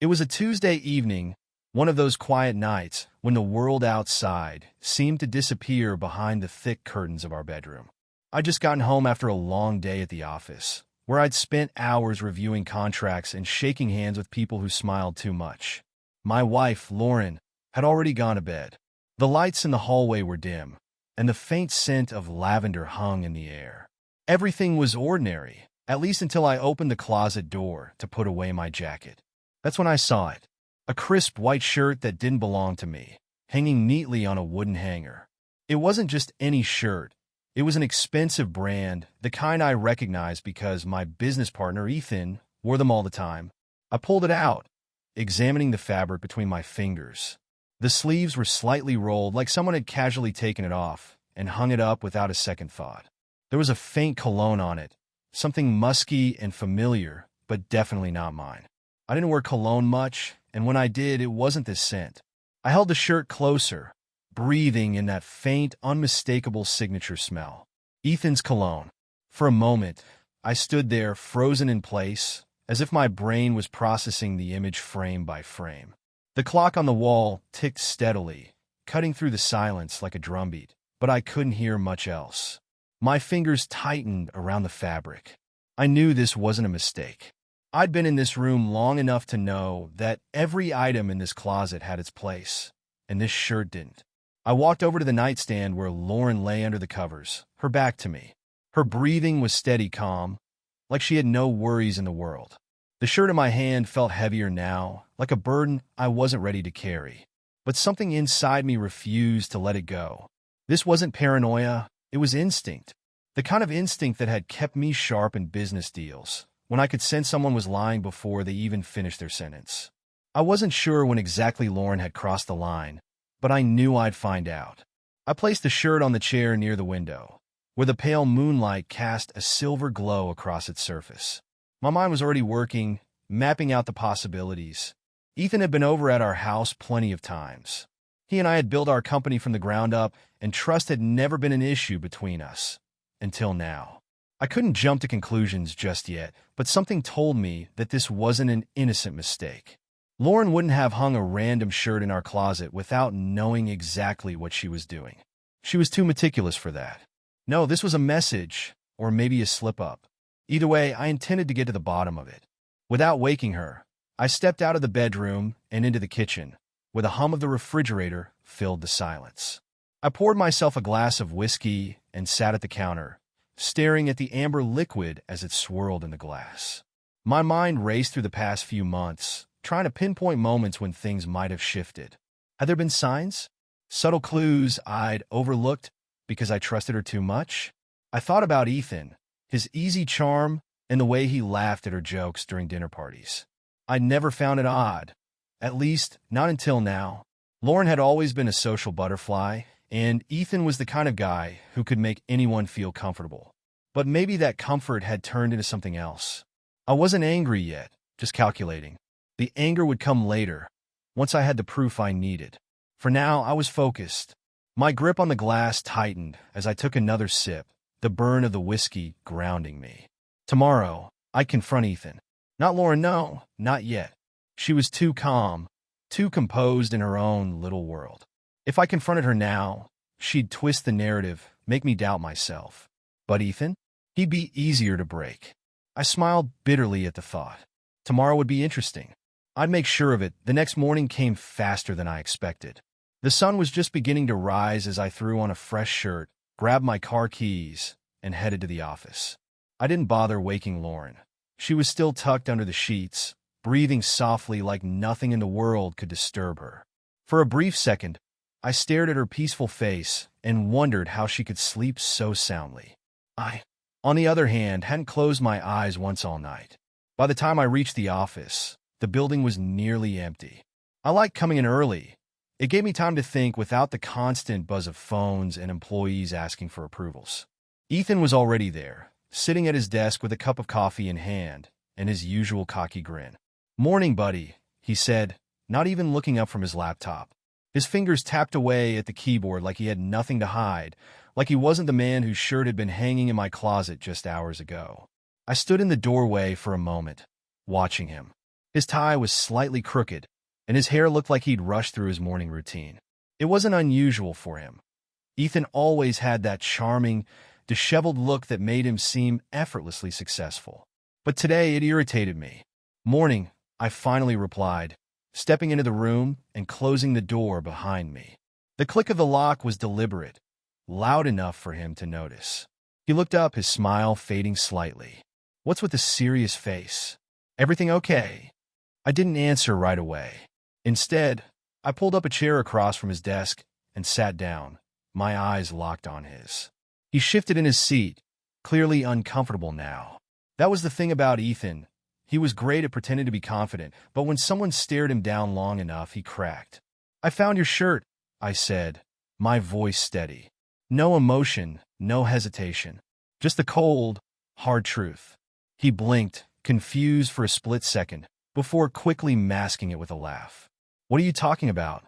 It was a Tuesday evening, one of those quiet nights when the world outside seemed to disappear behind the thick curtains of our bedroom. I'd just gotten home after a long day at the office, where I'd spent hours reviewing contracts and shaking hands with people who smiled too much. My wife, Lauren, had already gone to bed. The lights in the hallway were dim, and the faint scent of lavender hung in the air. Everything was ordinary, at least until I opened the closet door to put away my jacket. That's when I saw it. A crisp white shirt that didn't belong to me, hanging neatly on a wooden hanger. It wasn't just any shirt. It was an expensive brand, the kind I recognized because my business partner, Ethan, wore them all the time. I pulled it out, examining the fabric between my fingers. The sleeves were slightly rolled, like someone had casually taken it off and hung it up without a second thought. There was a faint cologne on it, something musky and familiar, but definitely not mine. I didn't wear cologne much, and when I did, it wasn't this scent. I held the shirt closer, breathing in that faint, unmistakable signature smell. Ethan's cologne. For a moment, I stood there, frozen in place, as if my brain was processing the image frame by frame. The clock on the wall ticked steadily, cutting through the silence like a drumbeat, but I couldn't hear much else. My fingers tightened around the fabric. I knew this wasn't a mistake. I'd been in this room long enough to know that every item in this closet had its place, and this shirt didn't. I walked over to the nightstand where Lauren lay under the covers, her back to me. Her breathing was steady, calm, like she had no worries in the world. The shirt in my hand felt heavier now, like a burden I wasn't ready to carry. But something inside me refused to let it go. This wasn't paranoia. It was instinct, the kind of instinct that had kept me sharp in business deals, when I could sense someone was lying before they even finished their sentence. I wasn't sure when exactly Lauren had crossed the line, but I knew I'd find out. I placed the shirt on the chair near the window, where the pale moonlight cast a silver glow across its surface. My mind was already working, mapping out the possibilities. Ethan had been over at our house plenty of times. He and I had built our company from the ground up, and trust had never been an issue between us. Until now. I couldn't jump to conclusions just yet, but something told me that this wasn't an innocent mistake. Lauren wouldn't have hung a random shirt in our closet without knowing exactly what she was doing. She was too meticulous for that. No, this was a message, or maybe a slip-up. Either way, I intended to get to the bottom of it. Without waking her, I stepped out of the bedroom and into the kitchen, where the hum of the refrigerator filled the silence. I poured myself a glass of whiskey and sat at the counter, staring at the amber liquid as it swirled in the glass. My mind raced through the past few months, trying to pinpoint moments when things might have shifted. Had there been signs? Subtle clues I'd overlooked because I trusted her too much? I thought about Ethan, his easy charm, and the way he laughed at her jokes during dinner parties. I'd never found it odd, at least not until now. Lauren had always been a social butterfly, and Ethan was the kind of guy who could make anyone feel comfortable. But maybe that comfort had turned into something else. I wasn't angry yet, just calculating. The anger would come later, once I had the proof I needed. For now, I was focused. My grip on the glass tightened as I took another sip, the burn of the whiskey grounding me. Tomorrow, I'd confront Ethan. Not Lauren, no, not yet. She was too calm, too composed in her own little world. If I confronted her now, she'd twist the narrative, make me doubt myself. But Ethan? He'd be easier to break. I smiled bitterly at the thought. Tomorrow would be interesting. I'd make sure of it. The next morning came faster than I expected. The sun was just beginning to rise as I threw on a fresh shirt, grabbed my car keys, and headed to the office. I didn't bother waking Lauren. She was still tucked under the sheets, breathing softly like nothing in the world could disturb her. For a brief second, I stared at her peaceful face and wondered how she could sleep so soundly. I, on the other hand, hadn't closed my eyes once all night. By the time I reached the office, the building was nearly empty. I liked coming in early. It gave me time to think without the constant buzz of phones and employees asking for approvals. Ethan was already there, sitting at his desk with a cup of coffee in hand and his usual cocky grin. "Morning, buddy," he said, not even looking up from his laptop. His fingers tapped away at the keyboard like he had nothing to hide, like he wasn't the man whose shirt had been hanging in my closet just hours ago. I stood in the doorway for a moment, watching him. His tie was slightly crooked, and his hair looked like he'd rushed through his morning routine. It wasn't unusual for him. Ethan always had that charming, disheveled look that made him seem effortlessly successful. But today it irritated me. "Morning," I finally replied, stepping into the room and closing the door behind me. The click of the lock was deliberate, loud enough for him to notice. He looked up, his smile fading slightly. "What's with the serious face? Everything okay?" I didn't answer right away. Instead, I pulled up a chair across from his desk and sat down, my eyes locked on his. He shifted in his seat, clearly uncomfortable now. That was the thing about Ethan. He was great at pretending to be confident, but when someone stared him down long enough, he cracked. "I found your shirt," I said, my voice steady. No emotion, no hesitation. Just the cold, hard truth. He blinked, confused for a split second, before quickly masking it with a laugh. "What are you talking about?"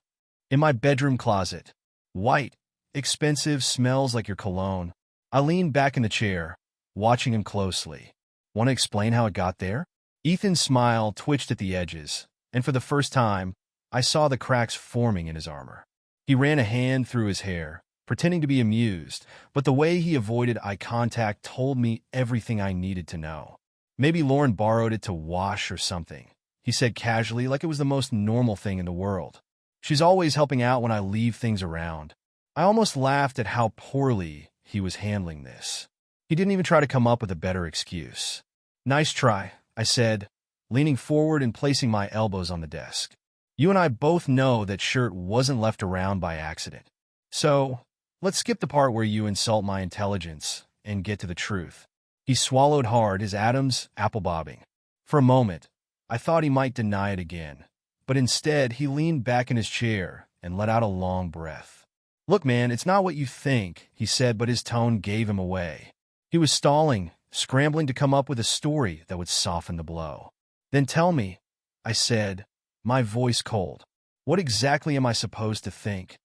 "In my bedroom closet. White, expensive, smells like your cologne." I leaned back in the chair, watching him closely. "Want to explain how it got there?" Ethan's smile twitched at the edges, and for the first time, I saw the cracks forming in his armor. He ran a hand through his hair, pretending to be amused, but the way he avoided eye contact told me everything I needed to know. "Maybe Lauren borrowed it to wash or something," he said casually, like it was the most normal thing in the world. "She's always helping out when I leave things around." I almost laughed at how poorly he was handling this. He didn't even try to come up with a better excuse. "Nice try," I said, leaning forward and placing my elbows on the desk. "You and I both know that shirt wasn't left around by accident. So, let's skip the part where you insult my intelligence and get to the truth." He swallowed hard, his atoms apple-bobbing. For a moment, I thought he might deny it again, but instead he leaned back in his chair and let out a long breath. "Look, man, it's not what you think," he said, but his tone gave him away. He was stalling, scrambling to come up with a story that would soften the blow. "Then tell me," I said, my voice cold. "What exactly am I supposed to think?"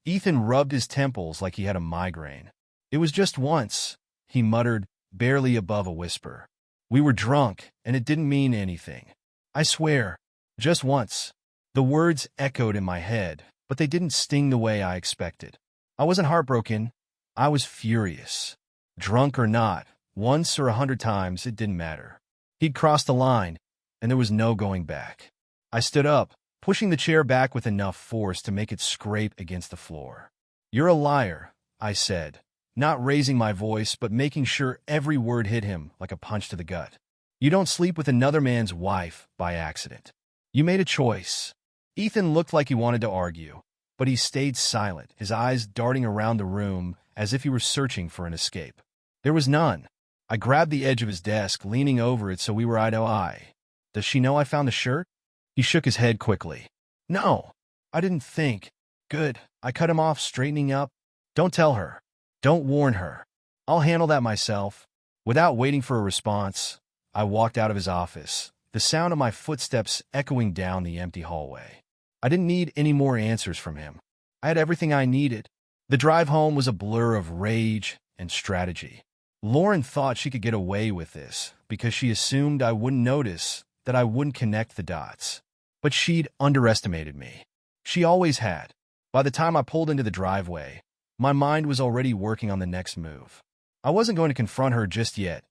Ethan rubbed his temples like he had a migraine. "It was just once," he muttered, barely above a whisper. "We were drunk, and it didn't mean anything. I swear, just once." The words echoed in my head, but they didn't sting the way I expected. I wasn't heartbroken. I was furious. Drunk or not, once or 100 times, it didn't matter. He'd crossed the line, and there was no going back. I stood up, pushing the chair back with enough force to make it scrape against the floor. "You're a liar," I said, not raising my voice but making sure every word hit him like a punch to the gut. "You don't sleep with another man's wife by accident. You made a choice." Ethan looked like he wanted to argue, but he stayed silent, his eyes darting around the room as if he were searching for an escape. There was none. I grabbed the edge of his desk, leaning over it so we were eye to eye. "Does she know I found the shirt?" He shook his head quickly. "No, I didn't think." "Good." I cut him off, straightening up. "Don't tell her. Don't warn her. I'll handle that myself." Without waiting for a response, I walked out of his office, the sound of my footsteps echoing down the empty hallway. I didn't need any more answers from him. I had everything I needed. The drive home was a blur of rage and strategy. Lauren thought she could get away with this because she assumed I wouldn't notice, that I wouldn't connect the dots. But she'd underestimated me. She always had. By the time I pulled into the driveway, my mind was already working on the next move. I wasn't going to confront her just yet,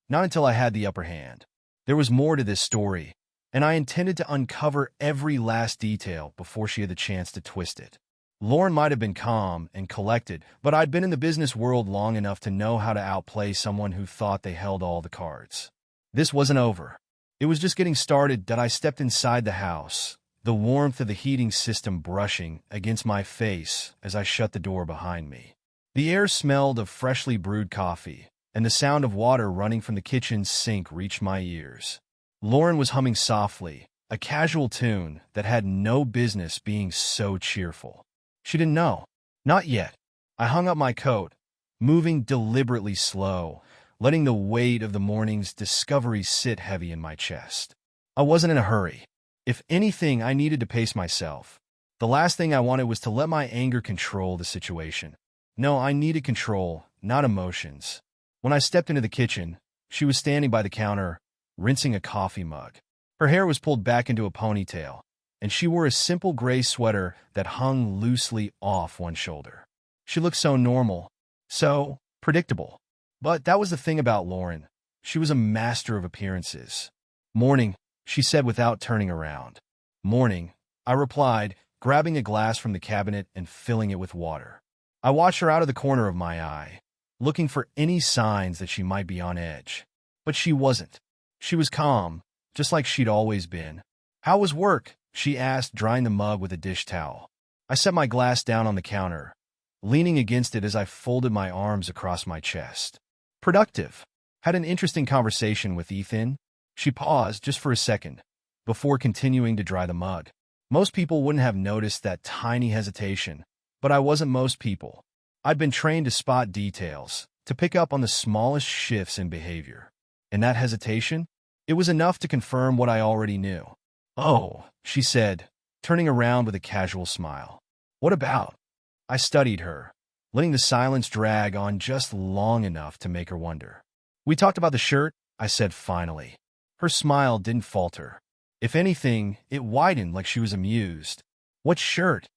not until I had the upper hand. There was more to this story, and I intended to uncover every last detail before she had the chance to twist it. Lauren might have been calm and collected, but I'd been in the business world long enough to know how to outplay someone who thought they held all the cards. This wasn't over. It was just getting started that I stepped inside the house, the warmth of the heating system brushing against my face as I shut the door behind me. The air smelled of freshly brewed coffee, and the sound of water running from the kitchen's sink reached my ears. Lauren was humming softly, a casual tune that had no business being so cheerful. She didn't know. Not yet. I hung up my coat, moving deliberately slow, letting the weight of the morning's discovery sit heavy in my chest. I wasn't in a hurry. If anything, I needed to pace myself. The last thing I wanted was to let my anger control the situation. No, I needed control, not emotions. When I stepped into the kitchen, she was standing by the counter, rinsing a coffee mug. Her hair was pulled back into a ponytail, and she wore a simple gray sweater that hung loosely off one shoulder. She looked so normal, so predictable. But that was the thing about Lauren. She was a master of appearances. "Morning," she said without turning around. "Morning," I replied, grabbing a glass from the cabinet and filling it with water. I watched her out of the corner of my eye, looking for any signs that she might be on edge. But she wasn't. She was calm, just like she'd always been. "How was work?" she asked, drying the mug with a dish towel. I set my glass down on the counter, leaning against it as I folded my arms across my chest. "Productive. Had an interesting conversation with Ethan." She paused just for a second, before continuing to dry the mug. Most people wouldn't have noticed that tiny hesitation, but I wasn't most people. I'd been trained to spot details, to pick up on the smallest shifts in behavior. And that hesitation? It was enough to confirm what I already knew. "Oh," she said, turning around with a casual smile. "What about?" I studied her, letting the silence drag on just long enough to make her wonder. "We talked about the shirt," I said finally. Her smile didn't falter. If anything, it widened like she was amused. "What shirt?"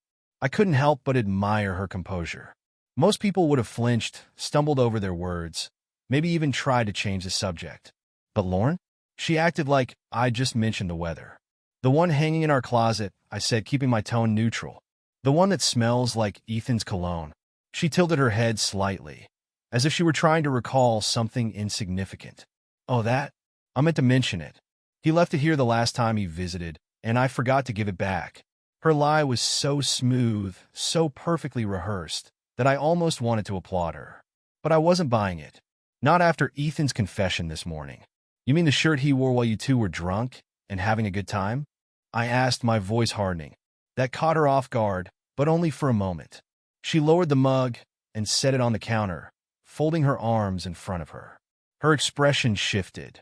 I couldn't help but admire her composure. Most people would have flinched, stumbled over their words, maybe even tried to change the subject. But Lauren? She acted like I'd just mentioned the weather. "The one hanging in our closet," I said, keeping my tone neutral. "The one that smells like Ethan's cologne." She tilted her head slightly, as if she were trying to recall something insignificant. "Oh, that? I meant to mention it. He left it here the last time he visited, and I forgot to give it back." Her lie was so smooth, so perfectly rehearsed, that I almost wanted to applaud her. But I wasn't buying it. Not after Ethan's confession this morning. "You mean the shirt he wore while you two were drunk and having a good time?" I asked, my voice hardening. That caught her off guard, but only for a moment. She lowered the mug and set it on the counter, folding her arms in front of her. Her expression shifted.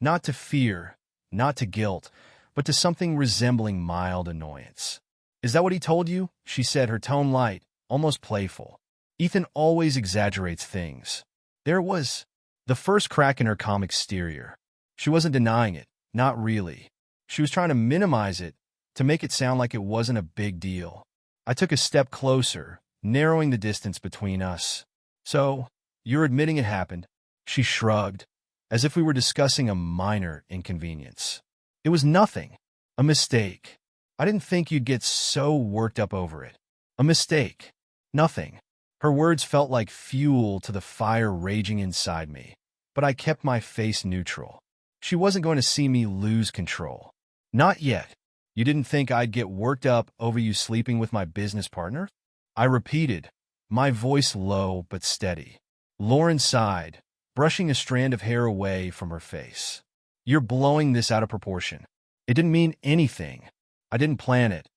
Not to fear, not to guilt, but to something resembling mild annoyance. "Is that what he told you?" she said, her tone light, almost playful. "Ethan always exaggerates things." There was the first crack in her calm exterior. She wasn't denying it, not really. She was trying to minimize it, to make it sound like it wasn't a big deal. I took a step closer, narrowing the distance between us. "So, you're admitting it happened?" She shrugged, as if we were discussing a minor inconvenience. "It was nothing. A mistake. I didn't think you'd get so worked up over it. A mistake. Nothing." Her words felt like fuel to the fire raging inside me, but I kept my face neutral. She wasn't going to see me lose control. "Not yet. You didn't think I'd get worked up over you sleeping with my business partner?" I repeated, my voice low but steady. Lauren sighed, brushing a strand of hair away from her face. "You're blowing this out of proportion. It didn't mean anything. I didn't plan it.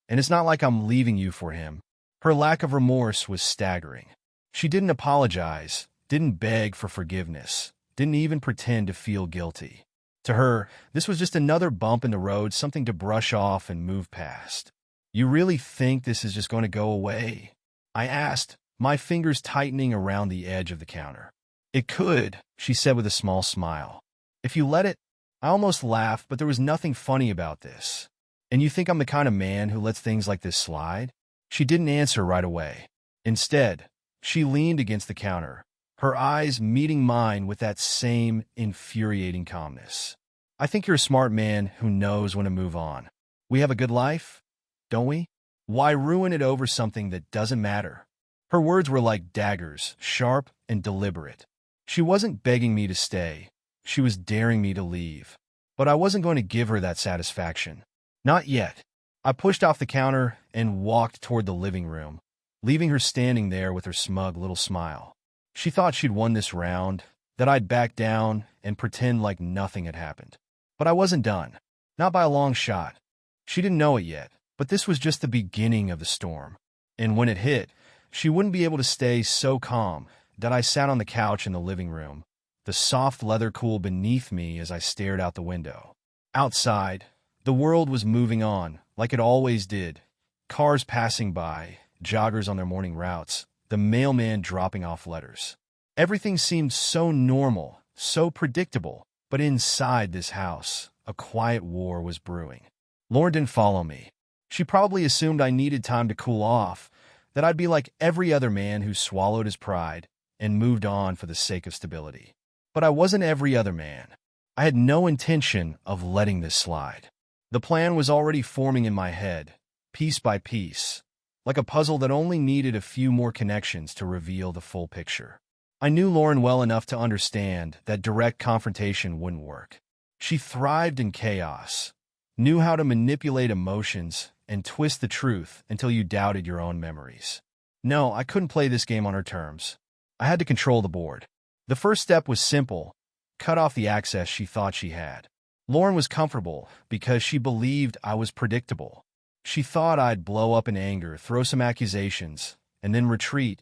And it's not like I'm leaving you for him." Her lack of remorse was staggering. She didn't apologize, didn't beg for forgiveness, didn't even pretend to feel guilty. To her, this was just another bump in the road, something to brush off and move past. "You really think this is just going to go away?" I asked, my fingers tightening around the edge of the counter. "It could," she said with a small smile. "If you let it." I almost laughed, but there was nothing funny about this. "And you think I'm the kind of man who lets things like this slide?" She didn't answer right away. Instead, she leaned against the counter, her eyes meeting mine with that same infuriating calmness. "I think you're a smart man who knows when to move on. We have a good life, don't we? Why ruin it over something that doesn't matter?" Her words were like daggers, sharp and deliberate. She wasn't begging me to stay. She was daring me to leave. But I wasn't going to give her that satisfaction. Not yet. I pushed off the counter and walked toward the living room, leaving her standing there with her smug little smile. She thought she'd won this round, that I'd back down and pretend like nothing had happened. But I wasn't done. Not by a long shot. She didn't know it yet, but this was just the beginning of the storm. And when it hit, she wouldn't be able to stay so calm that I sat on the couch in the living room, the soft leather cool beneath me as I stared out the window. Outside, the world was moving on, like it always did. Cars passing by, joggers on their morning routes, the mailman dropping off letters. Everything seemed so normal, so predictable, but inside this house, a quiet war was brewing. Lauren didn't follow me. She probably assumed I needed time to cool off, that I'd be like every other man who swallowed his pride and moved on for the sake of stability. But I wasn't every other man. I had no intention of letting this slide. The plan was already forming in my head, piece by piece, like a puzzle that only needed a few more connections to reveal the full picture. I knew Lauren well enough to understand that direct confrontation wouldn't work. She thrived in chaos, knew how to manipulate emotions and twist the truth until you doubted your own memories. No, I couldn't play this game on her terms. I had to control the board. The first step was simple: cut off the access she thought she had. Lauren was comfortable because she believed I was predictable. She thought I'd blow up in anger, throw some accusations, and then retreat,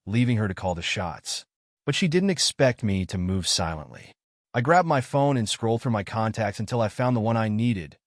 leaving her to call the shots. But she didn't expect me to move silently. I grabbed my phone and scrolled through my contacts until I found the one I needed: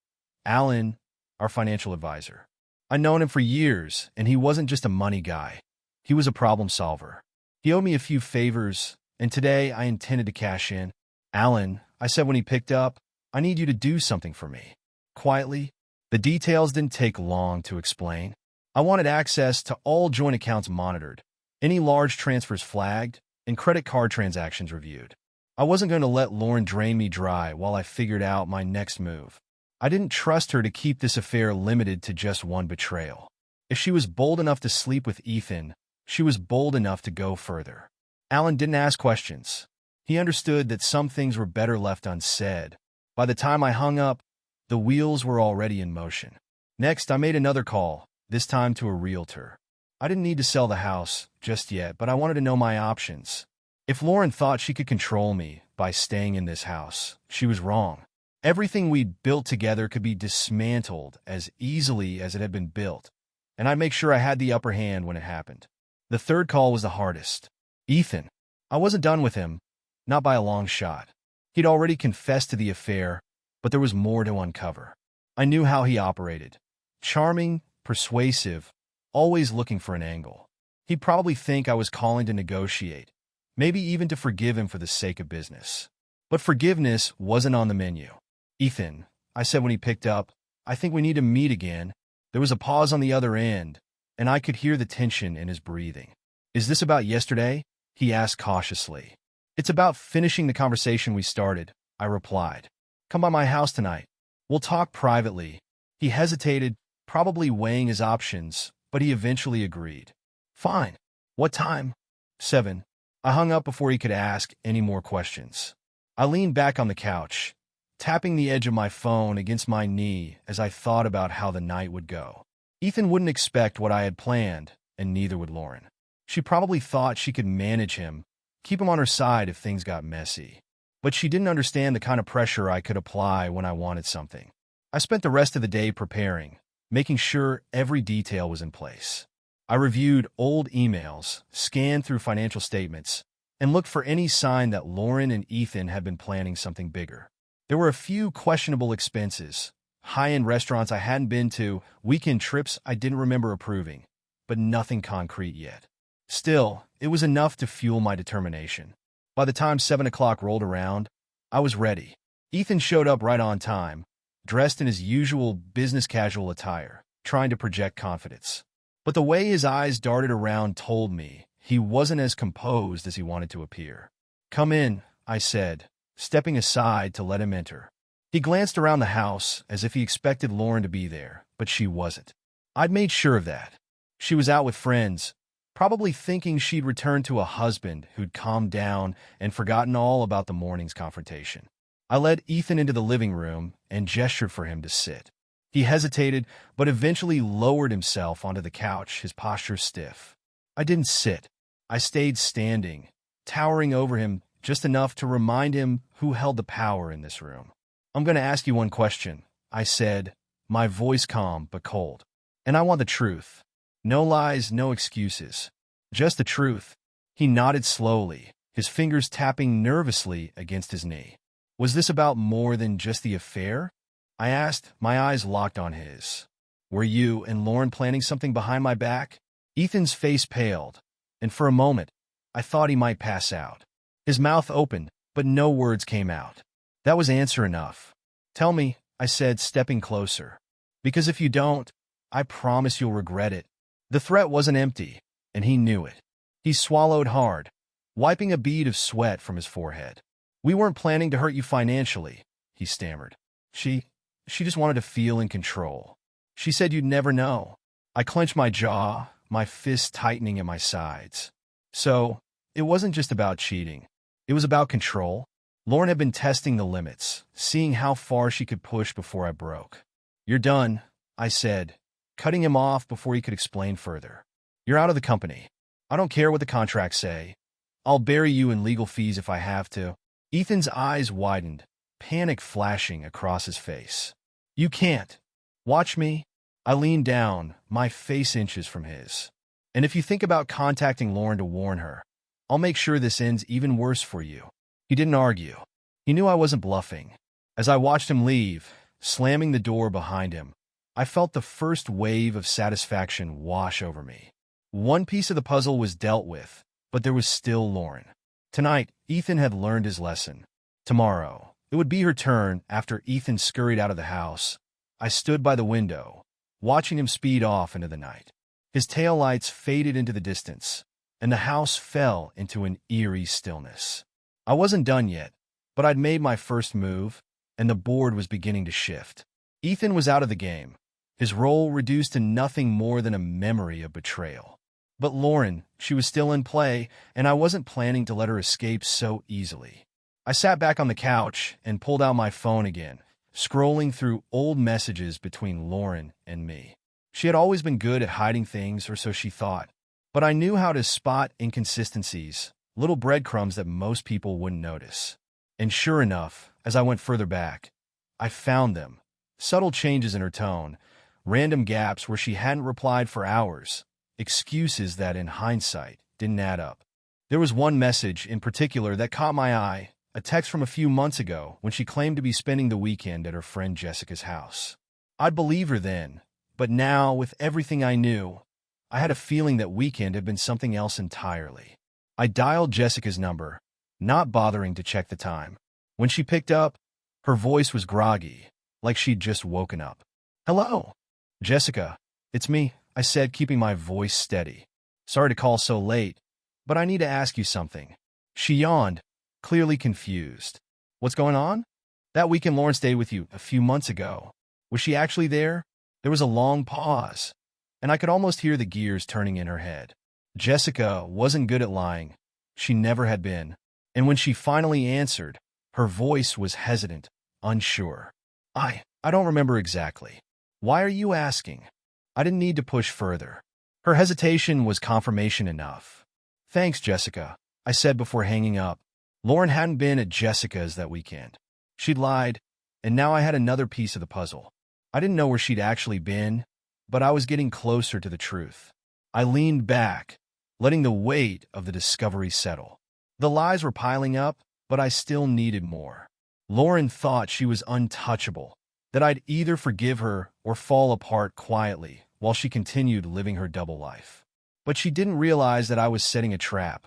Alan, our financial advisor. I'd known him for years, and he wasn't just a money guy. He was a problem solver. He owed me a few favors, and today I intended to cash in. "Alan," I said when he picked up, "I need you to do something for me." Quietly, the details didn't take long to explain. I wanted access to all joint accounts monitored, any large transfers flagged, and credit card transactions reviewed. I wasn't going to let Lauren drain me dry while I figured out my next move. I didn't trust her to keep this affair limited to just one betrayal. If she was bold enough to sleep with Ethan, she was bold enough to go further. Alan didn't ask questions. He understood that some things were better left unsaid. By the time I hung up, the wheels were already in motion. Next, I made another call, this time to a realtor. I didn't need to sell the house just yet, but I wanted to know my options. If Lauren thought she could control me by staying in this house, she was wrong. Everything we'd built together could be dismantled as easily as it had been built, and I'd make sure I had the upper hand when it happened. The third call was the hardest. Ethan. I wasn't done with him, not by a long shot. He'd already confessed to the affair, but there was more to uncover. I knew how he operated. Charming, persuasive, always looking for an angle. He'd probably think I was calling to negotiate, maybe even to forgive him for the sake of business. But forgiveness wasn't on the menu. "Ethan," I said when he picked up, "I think we need to meet again." There was a pause on the other end, and I could hear the tension in his breathing. "Is this about yesterday?" he asked cautiously. "It's about finishing the conversation we started," I replied. "Come by my house tonight. We'll talk privately." He hesitated, probably weighing his options, but he eventually agreed. "Fine. What time?" 7. I hung up before he could ask any more questions. I leaned back on the couch, tapping the edge of my phone against my knee as I thought about how the night would go. Ethan wouldn't expect what I had planned, and neither would Lauren. She probably thought she could manage him, keep him on her side if things got messy. But she didn't understand the kind of pressure I could apply when I wanted something. I spent the rest of the day preparing, making sure every detail was in place. I reviewed old emails, scanned through financial statements, and looked for any sign that Lauren and Ethan had been planning something bigger. There were a few questionable expenses, high-end restaurants I hadn't been to, weekend trips I didn't remember approving, but nothing concrete yet. Still, it was enough to fuel my determination. By the time 7 o'clock rolled around, I was ready. Ethan showed up right on time, dressed in his usual business casual attire, trying to project confidence. But the way his eyes darted around told me he wasn't as composed as he wanted to appear. "Come in," I said, stepping aside to let him enter. He glanced around the house as if he expected Lauren to be there, but she wasn't. I'd made sure of that. She was out with friends, probably thinking she'd returned to a husband who'd calmed down and forgotten all about the morning's confrontation. I led Ethan into the living room and gestured for him to sit. He hesitated, but eventually lowered himself onto the couch, his posture stiff. I didn't sit. I stayed standing, towering over him just enough to remind him who held the power in this room. "I'm going to ask you one question," I said, my voice calm but cold. "And I want the truth. No lies, no excuses. Just the truth." He nodded slowly, his fingers tapping nervously against his knee. "Was this about more than just the affair?" I asked, my eyes locked on his. "Were you and Lauren planning something behind my back?" Ethan's face paled, and for a moment, I thought he might pass out. His mouth opened, but no words came out. That was answer enough. Tell me, I said, stepping closer. Because if you don't, I promise you'll regret it. The threat wasn't empty, and he knew it. He swallowed hard, wiping a bead of sweat from his forehead. We weren't planning to hurt you financially, he stammered. She just wanted to feel in control. She said you'd never know. I clenched my jaw, my fists tightening at my sides. So, it wasn't just about cheating. It was about control. Lauren had been testing the limits, seeing how far she could push before I broke. You're done, I said, cutting him off before he could explain further. You're out of the company. I don't care what the contracts say. I'll bury you in legal fees if I have to. Ethan's eyes widened, panic flashing across his face. You can't. Watch me. I leaned down, my face inches from his. And if you think about contacting Lauren to warn her, I'll make sure this ends even worse for you. He didn't argue. He knew I wasn't bluffing. As I watched him leave, slamming the door behind him, I felt the first wave of satisfaction wash over me. One piece of the puzzle was dealt with, but there was still Lauren. Tonight, Ethan had learned his lesson. Tomorrow, it would be her turn. After Ethan scurried out of the house, I stood by the window, watching him speed off into the night. His taillights faded into the distance, and the house fell into an eerie stillness. I wasn't done yet, but I'd made my first move, and the board was beginning to shift. Ethan was out of the game, his role reduced to nothing more than a memory of betrayal. But Lauren, she was still in play, and I wasn't planning to let her escape so easily. I sat back on the couch and pulled out my phone again, scrolling through old messages between Lauren and me. She had always been good at hiding things, or so she thought. But I knew how to spot inconsistencies, little breadcrumbs that most people wouldn't notice. And sure enough, as I went further back, I found them. Subtle changes in her tone, random gaps where she hadn't replied for hours, excuses that, in hindsight, didn't add up. There was one message in particular that caught my eye, a text from a few months ago when she claimed to be spending the weekend at her friend Jessica's house. I'd believe her then, but now, with everything I knew, I had a feeling that weekend had been something else entirely. I dialed Jessica's number, not bothering to check the time. When she picked up, her voice was groggy, like she'd just woken up. Hello, Jessica. It's me, I said, keeping my voice steady. Sorry to call so late, but I need to ask you something. She yawned, clearly confused. What's going on? That weekend Lauren stayed with you a few months ago. Was she actually there? There was a long pause, and I could almost hear the gears turning in her head. Jessica wasn't good at lying. She never had been. And when she finally answered, her voice was hesitant, unsure. I don't remember exactly. Why are you asking? I didn't need to push further. Her hesitation was confirmation enough. Thanks, Jessica, I said before hanging up. Lauren hadn't been at Jessica's that weekend. She'd lied, and now I had another piece of the puzzle. I didn't know where she'd actually been, but I was getting closer to the truth. I leaned back, letting the weight of the discovery settle. The lies were piling up, but I still needed more. Lauren thought she was untouchable, that I'd either forgive her or fall apart quietly while she continued living her double life. But she didn't realize that I was setting a trap,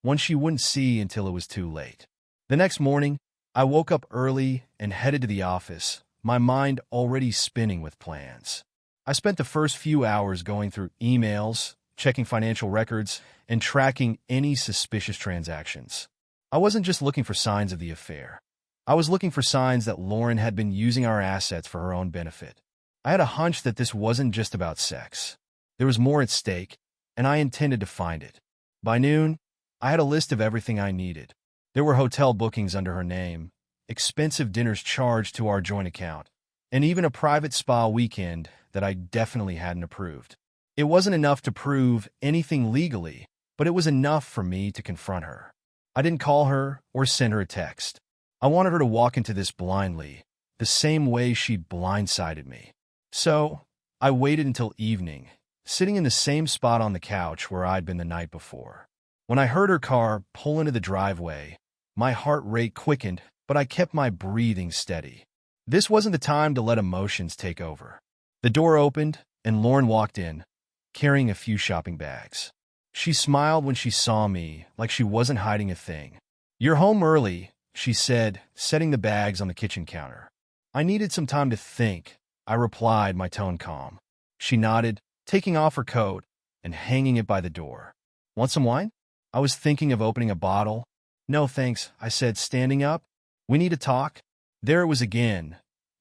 one she wouldn't see until it was too late. The next morning, I woke up early and headed to the office, my mind already spinning with plans. I spent the first few hours going through emails, checking financial records, and tracking any suspicious transactions. I wasn't just looking for signs of the affair. I was looking for signs that Lauren had been using our assets for her own benefit. I had a hunch that this wasn't just about sex. There was more at stake, and I intended to find it. By noon, I had a list of everything I needed. There were hotel bookings under her name, expensive dinners charged to our joint account, and even a private spa weekend that I definitely hadn't approved. It wasn't enough to prove anything legally, but it was enough for me to confront her. I didn't call her or send her a text. I wanted her to walk into this blindly, the same way she'd blindsided me. So, I waited until evening, sitting in the same spot on the couch where I'd been the night before. When I heard her car pull into the driveway, my heart rate quickened, but I kept my breathing steady. This wasn't the time to let emotions take over. The door opened, and Lauren walked in, carrying a few shopping bags. She smiled when she saw me, like she wasn't hiding a thing. You're home early, she said, setting the bags on the kitchen counter. I needed some time to think, I replied, my tone calm. She nodded, taking off her coat and hanging it by the door. Want some wine? I was thinking of opening a bottle. No, thanks, I said, standing up. We need to talk. There it was again,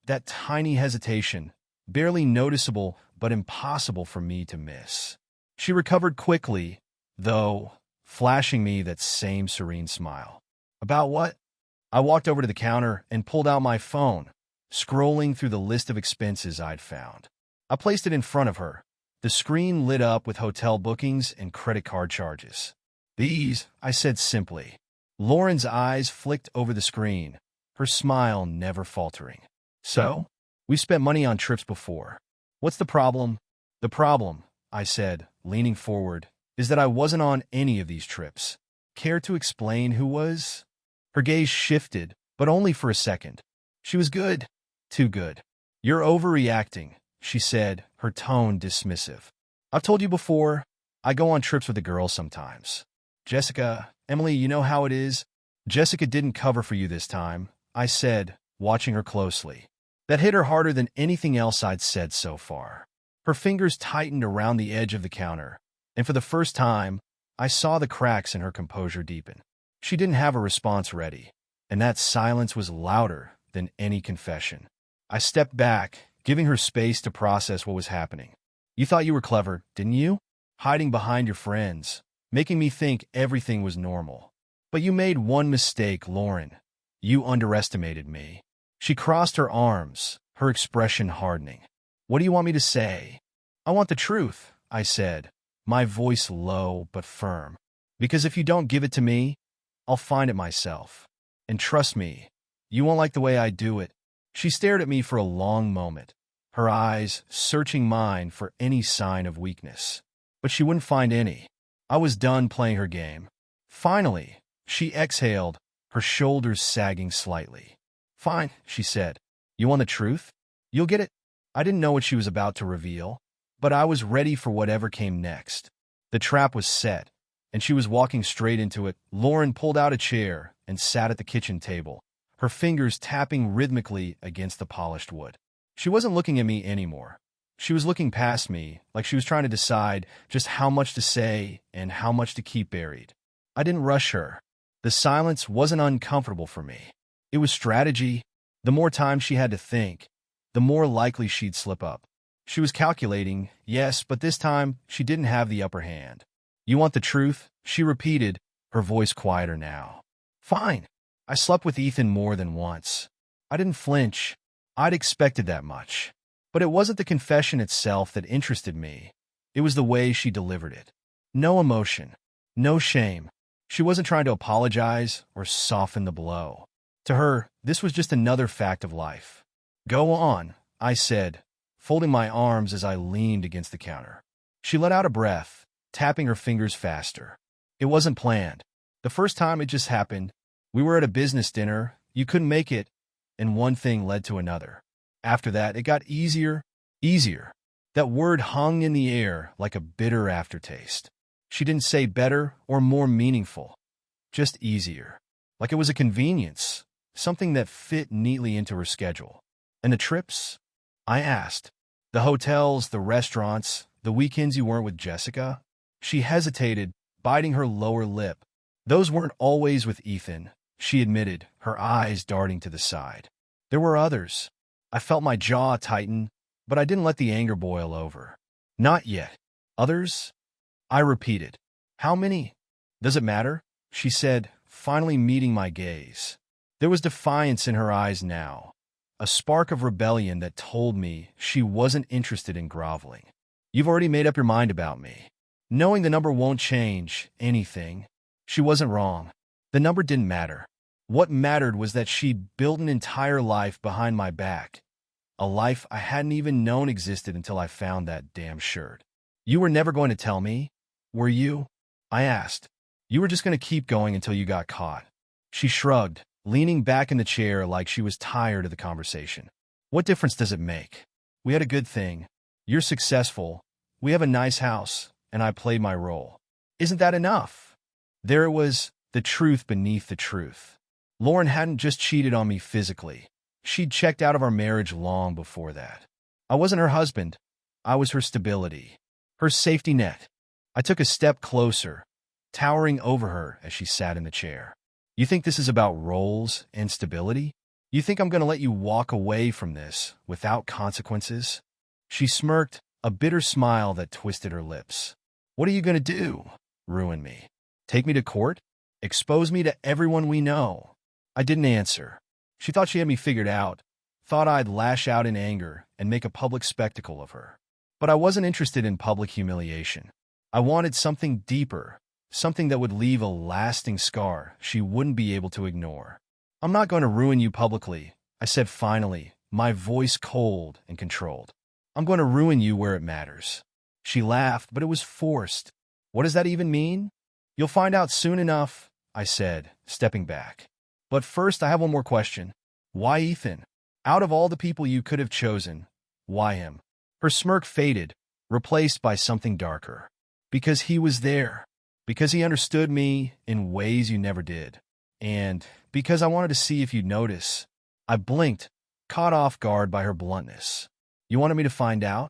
that tiny hesitation, barely noticeable but impossible for me to miss. She recovered quickly, though, flashing me that same serene smile. About what? I walked over to the counter and pulled out my phone, scrolling through the list of expenses I'd found. I placed it in front of her. The screen lit up with hotel bookings and credit card charges. These, I said simply. Lauren's eyes flicked over the screen, her smile never faltering. So? We've spent money on trips before. What's the problem? The problem, I said, leaning forward, is that I wasn't on any of these trips. Care to explain who was? Her gaze shifted, but only for a second. She was good. Too good. You're overreacting, she said, her tone dismissive. I've told you before, I go on trips with the girls sometimes. Jessica, Emily, you know how it is. Jessica didn't cover for you this time, I said, watching her closely. That hit her harder than anything else I'd said so far. Her fingers tightened around the edge of the counter, and for the first time, I saw the cracks in her composure deepen. She didn't have a response ready, and that silence was louder than any confession. I stepped back, giving her space to process what was happening. You thought you were clever, didn't you? Hiding behind your friends, making me think everything was normal. But you made one mistake, Lauren. You underestimated me. She crossed her arms, her expression hardening. What do you want me to say? I want the truth, I said, my voice low but firm. Because if you don't give it to me, I'll find it myself. And trust me, you won't like the way I do it. She stared at me for a long moment, her eyes searching mine for any sign of weakness. But she wouldn't find any. I was done playing her game. Finally, she exhaled, her shoulders sagging slightly. Fine, she said. You want the truth? You'll get it. I didn't know what she was about to reveal, but I was ready for whatever came next. The trap was set, and she was walking straight into it. Lauren pulled out a chair and sat at the kitchen table, her fingers tapping rhythmically against the polished wood. She wasn't looking at me anymore. She was looking past me, like she was trying to decide just how much to say and how much to keep buried. I didn't rush her. The silence wasn't uncomfortable for me. It was strategy. The more time she had to think, the more likely she'd slip up. She was calculating, yes, but this time she didn't have the upper hand. You want the truth? She repeated, her voice quieter now. Fine. I slept with Ethan more than once. I didn't flinch. I'd expected that much. But it wasn't the confession itself that interested me. It was the way she delivered it. No emotion. No shame. She wasn't trying to apologize or soften the blow. To her, this was just another fact of life. Go on, I said, folding my arms as I leaned against the counter. She let out a breath, tapping her fingers faster. It wasn't planned. The first time it just happened. We were at a business dinner, you couldn't make it, and one thing led to another. After that, it got easier. That word hung in the air like a bitter aftertaste. She didn't say better or more meaningful, just easier. Like it was a convenience, something that fit neatly into her schedule. And the trips? I asked. The hotels, the restaurants, the weekends you weren't with Jessica? She hesitated, biting her lower lip. Those weren't always with Ethan, she admitted, her eyes darting to the side. There were others. I felt my jaw tighten, but I didn't let the anger boil over. Not yet. Others? I repeated. How many? Does it matter? She said, finally meeting my gaze. There was defiance in her eyes now, a spark of rebellion that told me she wasn't interested in groveling. You've already made up your mind about me. Knowing the number won't change anything. She wasn't wrong. The number didn't matter. What mattered was that she'd built an entire life behind my back, a life I hadn't even known existed until I found that damn shirt. You were never going to tell me, were you? I asked. You were just going to keep going until you got caught. She shrugged, leaning back in the chair like she was tired of the conversation. What difference does it make? We had a good thing. You're successful. We have a nice house, and I played my role. Isn't that enough? There it was, the truth beneath the truth. Lauren hadn't just cheated on me physically. She'd checked out of our marriage long before that. I wasn't her husband. I was her stability, her safety net. I took a step closer, towering over her as she sat in the chair. You think this is about roles and stability? You think I'm going to let you walk away from this without consequences? She smirked, a bitter smile that twisted her lips. What are you going to do? Ruin me? Take me to court? Expose me to everyone we know? I didn't answer. She thought she had me figured out, thought I'd lash out in anger and make a public spectacle of her. But I wasn't interested in public humiliation. I wanted something deeper, something that would leave a lasting scar she wouldn't be able to ignore. I'm not going to ruin you publicly, I said finally, my voice cold and controlled. I'm going to ruin you where it matters. She laughed, but it was forced. What does that even mean? You'll find out soon enough, I said, stepping back. But first, I have one more question. Why Ethan? Out of all the people you could have chosen, why him? Her smirk faded, replaced by something darker. Because he was there. Because he understood me in ways you never did. And because I wanted to see if you'd notice. I blinked, caught off guard by her bluntness. You wanted me to find out?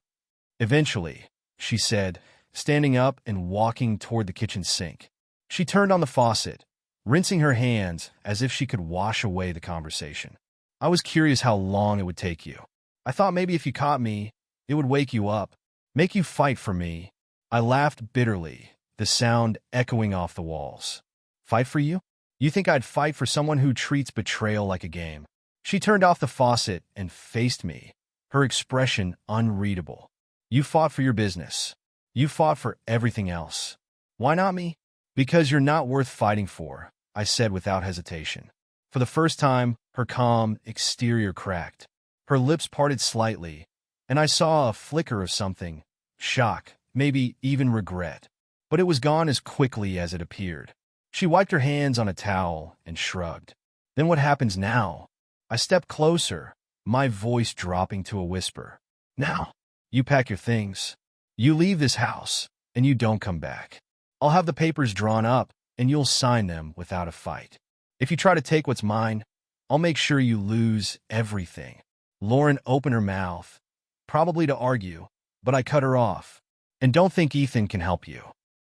Eventually, she said, standing up and walking toward the kitchen sink. She turned on the faucet, rinsing her hands as if she could wash away the conversation. I was curious how long it would take you. I thought maybe if you caught me, it would wake you up, make you fight for me. I laughed bitterly, the sound echoing off the walls. Fight for you? You think I'd fight for someone who treats betrayal like a game? She turned off the faucet and faced me, her expression unreadable. You fought for your business. You fought for everything else. Why not me? Because you're not worth fighting for, I said without hesitation. For the first time, her calm exterior cracked. Her lips parted slightly, and I saw a flicker of something, shock, maybe even regret. But it was gone as quickly as it appeared. She wiped her hands on a towel and shrugged. Then what happens now? I stepped closer, my voice dropping to a whisper. Now, you pack your things. You leave this house, and you don't come back. I'll have the papers drawn up, and you'll sign them without a fight. If you try to take what's mine, I'll make sure you lose everything. Lauren opened her mouth, probably to argue, but I cut her off. And don't think Ethan can help you.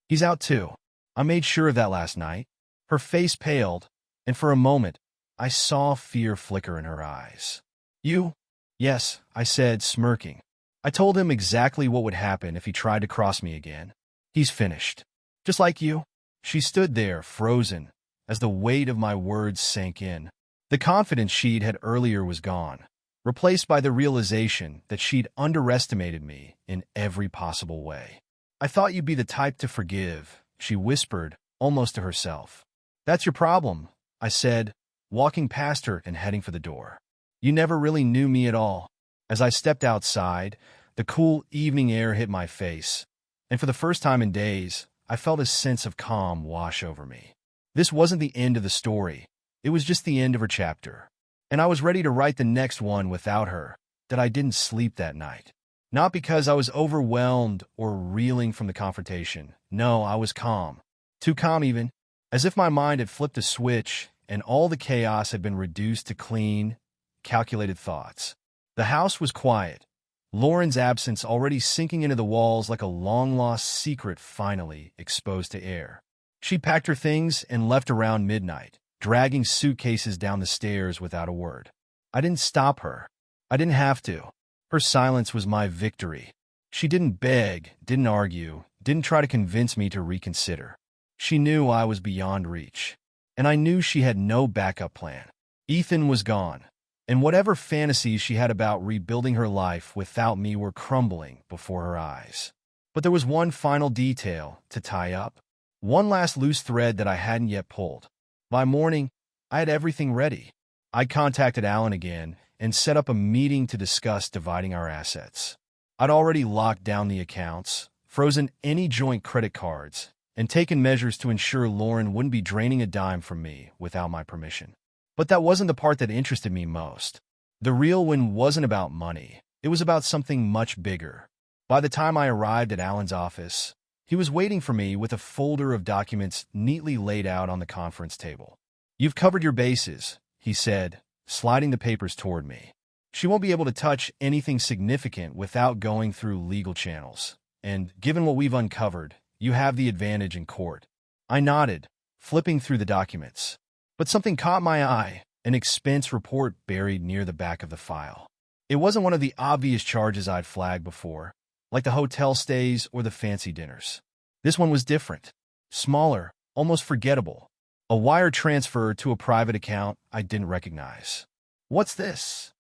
He's out too. I made sure of that last night. Her face paled, and for a moment, I saw fear flicker in her eyes. You? Yes, I said, smirking. I told him exactly what would happen if he tried to cross me again. He's finished. Just like you. She stood there, frozen, as the weight of my words sank in. The confidence she'd had earlier was gone, replaced by the realization that she'd underestimated me in every possible way. I thought you'd be the type to forgive, she whispered, almost to herself. That's your problem, I said, walking past her and heading for the door. You never really knew me at all. As I stepped outside, the cool evening air hit my face, and for the first time in days, I felt a sense of calm wash over me. This wasn't the end of the story. It was just the end of her chapter. And I was ready to write the next one without her, that I didn't sleep that night. Not because I was overwhelmed or reeling from the confrontation. No, I was calm. Too calm even, as if my mind had flipped a switch and all the chaos had been reduced to clean, calculated thoughts. The house was quiet, Lauren's absence already sinking into the walls like a long-lost secret finally exposed to air. She packed her things and left around midnight, dragging suitcases down the stairs without a word. I didn't stop her. I didn't have to. Her silence was my victory. She didn't beg, didn't argue, didn't try to convince me to reconsider. She knew I was beyond reach, and I knew she had no backup plan. Ethan was gone, and whatever fantasies she had about rebuilding her life without me were crumbling before her eyes. But there was one final detail to tie up, one last loose thread that I hadn't yet pulled. By morning, I had everything ready. I contacted Alan again and set up a meeting to discuss dividing our assets. I'd already locked down the accounts, frozen any joint credit cards, and taken measures to ensure Lauren wouldn't be draining a dime from me without my permission. But that wasn't the part that interested me most. The real win wasn't about money. It was about something much bigger. By the time I arrived at Alan's office, he was waiting for me with a folder of documents neatly laid out on the conference table. You've covered your bases, he said, sliding the papers toward me. She won't be able to touch anything significant without going through legal channels. And given what we've uncovered, you have the advantage in court. I nodded, flipping through the documents. But something caught my eye, an expense report buried near the back of the file. It wasn't one of the obvious charges I'd flagged before, like the hotel stays or the fancy dinners. This one was different, smaller, almost forgettable. A wire transfer to a private account I didn't recognize. "What's this?"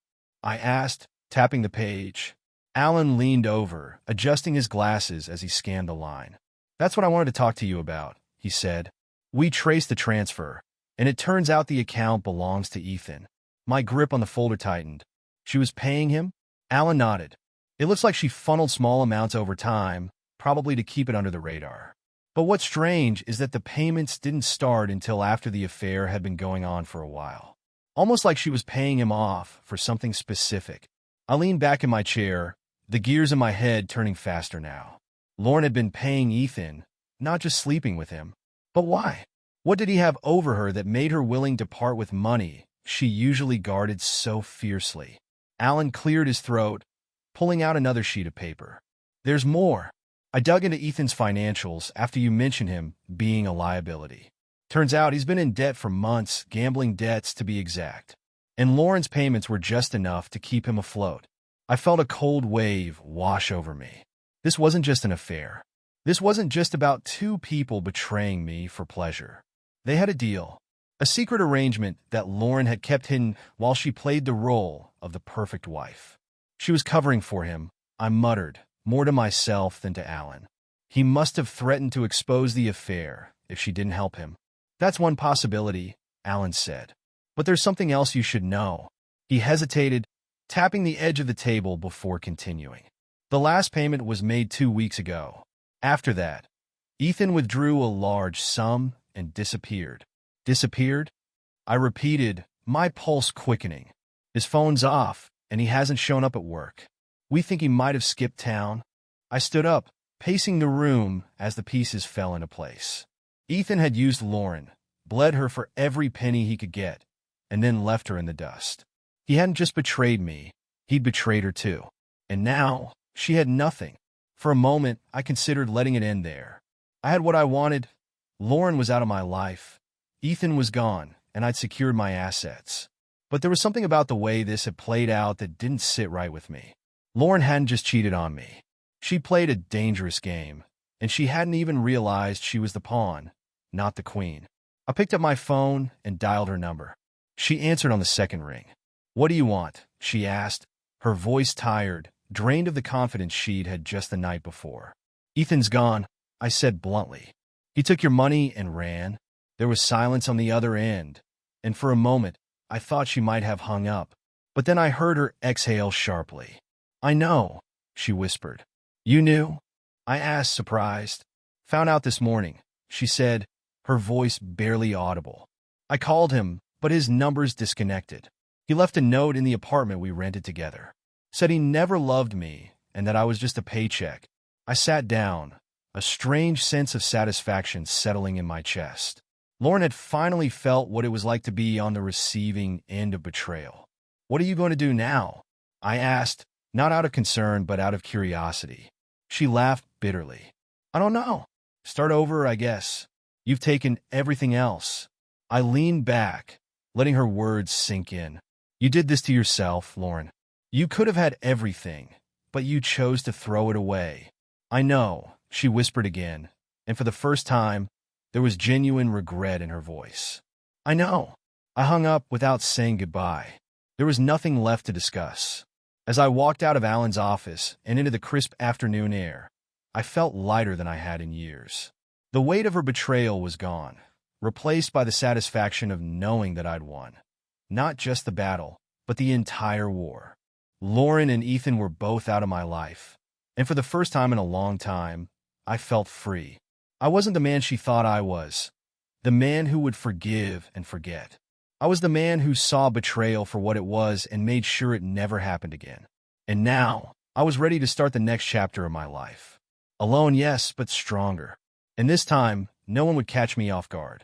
I asked, tapping the page. Alan leaned over, adjusting his glasses as he scanned the line. "That's what I wanted to talk to you about," he said. "We traced the transfer, and it turns out the account belongs to Ethan." My grip on the folder tightened. "She was paying him?" Alan nodded. "It looks like she funneled small amounts over time, probably to keep it under the radar. But what's strange is that the payments didn't start until after the affair had been going on for a while. Almost like she was paying him off for something specific." I leaned back in my chair, the gears in my head turning faster now. Lauren had been paying Ethan, not just sleeping with him. But why? What did he have over her that made her willing to part with money she usually guarded so fiercely? Alan cleared his throat, pulling out another sheet of paper. "There's more. I dug into Ethan's financials after you mentioned him being a liability. Turns out he's been in debt for months, gambling debts to be exact. And Lauren's payments were just enough to keep him afloat." I felt a cold wave wash over me. This wasn't just an affair. This wasn't just about two people betraying me for pleasure. They had a deal, a secret arrangement that Lauren had kept hidden while she played the role of the perfect wife. She was covering for him, I muttered, more to myself than to Alan. He must have threatened to expose the affair if she didn't help him. "That's one possibility," Alan said. "But there's something else you should know." He hesitated, tapping the edge of the table before continuing. "The last payment was made 2 weeks ago. After that, Ethan withdrew a large sum and disappeared." "Disappeared?" I repeated, my pulse quickening. "His phone's off, and he hasn't shown up at work. We think he might have skipped town." I stood up, pacing the room as the pieces fell into place. Ethan had used Lauren, bled her for every penny he could get, and then left her in the dust. He hadn't just betrayed me, he'd betrayed her too. And now, she had nothing. For a moment, I considered letting it end there. I had what I wanted. Lauren was out of my life. Ethan was gone, and I'd secured my assets. But there was something about the way this had played out that didn't sit right with me. Lauren hadn't just cheated on me. She played a dangerous game, and she hadn't even realized she was the pawn, not the queen. I picked up my phone and dialed her number. She answered on the second ring. "What do you want?" she asked, her voice tired, drained of the confidence she'd had just the night before. "Ethan's gone," I said bluntly. "He took your money and ran." There was silence on the other end, and for a moment, I thought she might have hung up. But then I heard her exhale sharply. "I know," she whispered. "You knew?" I asked, surprised. "Found out this morning," she said, her voice barely audible. "I called him, but his number's disconnected. He left a note in the apartment we rented together. Said he never loved me and that I was just a paycheck." I sat down, a strange sense of satisfaction settling in my chest. Lauren had finally felt what it was like to be on the receiving end of betrayal. "What are you going to do now?" I asked, not out of concern but out of curiosity. She laughed bitterly. "I don't know. Start over, I guess. You've taken everything else." I leaned back, letting her words sink in. "You did this to yourself, Lauren. You could have had everything, but you chose to throw it away." "I know," she whispered again, and for the first time, there was genuine regret in her voice. "I know." I hung up without saying goodbye. There was nothing left to discuss. As I walked out of Alan's office and into the crisp afternoon air, I felt lighter than I had in years. The weight of her betrayal was gone, replaced by the satisfaction of knowing that I'd won. Not just the battle, but the entire war. Lauren and Ethan were both out of my life, and for the first time in a long time, I felt free. I wasn't the man she thought I was, the man who would forgive and forget. I was the man who saw betrayal for what it was and made sure it never happened again. And now, I was ready to start the next chapter of my life. Alone, yes, but stronger. And this time, no one would catch me off guard.